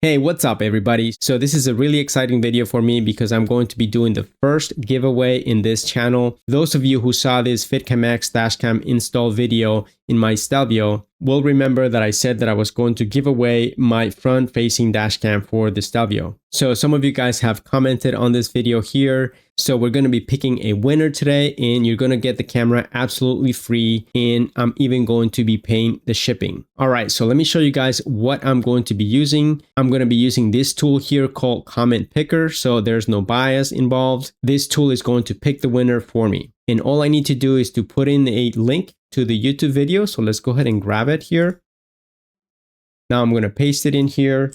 Hey, what's up everybody? So this is a really exciting video for me because I'm going to be doing the first giveaway in this channel. Those of you who saw this FitCam X Dashcam install video in my Stelvio will remember that I said that I was going to give away my front-facing dashcam for the Stelvio. So some of you guys have commented on this video here. So we're going to be picking a winner today and you're going to get the camera absolutely free, and I'm even going to be paying the shipping. All right, so let me show you guys what I'm going to be using. I'm going to be using this tool here called Comment Picker. So there's no bias involved. This tool is going to pick the winner for me. And all I need to do is to put in a link to the YouTube video. So let's go ahead and grab it here. Now I'm going to paste it in here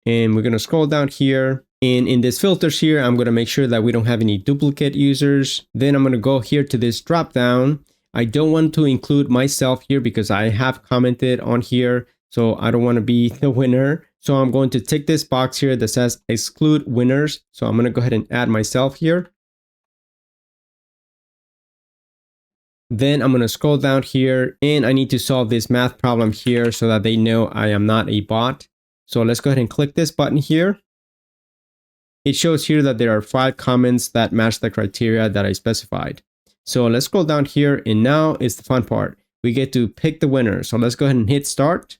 and we're going to scroll down here. And in this filters here, I'm going to make sure that we don't have any duplicate users. Then I'm going to go here to this drop down. I don't want to include myself here because I have commented on here. So I don't want to be the winner. So I'm going to tick this box here that says exclude winners. So I'm going to go ahead and add myself here. Then I'm going to scroll down here and I need to solve this math problem here so that they know I am not a bot. So let's go ahead and click this button here. It shows here that there are 5 comments that match the criteria that I specified. So let's scroll down here and now is the fun part. We get to pick the winner. So let's go ahead and hit start.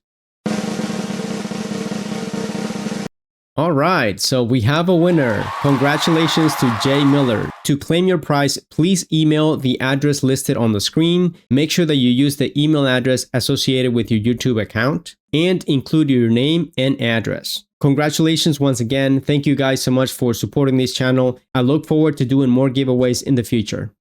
All right, so we have a winner. Congratulations to Jay Miller. To claim your prize, please email the address listed on the screen. Make sure that you use the email address associated with your YouTube account and include your name and address. Congratulations once again. Thank you guys so much for supporting this channel. I look forward to doing more giveaways in the future.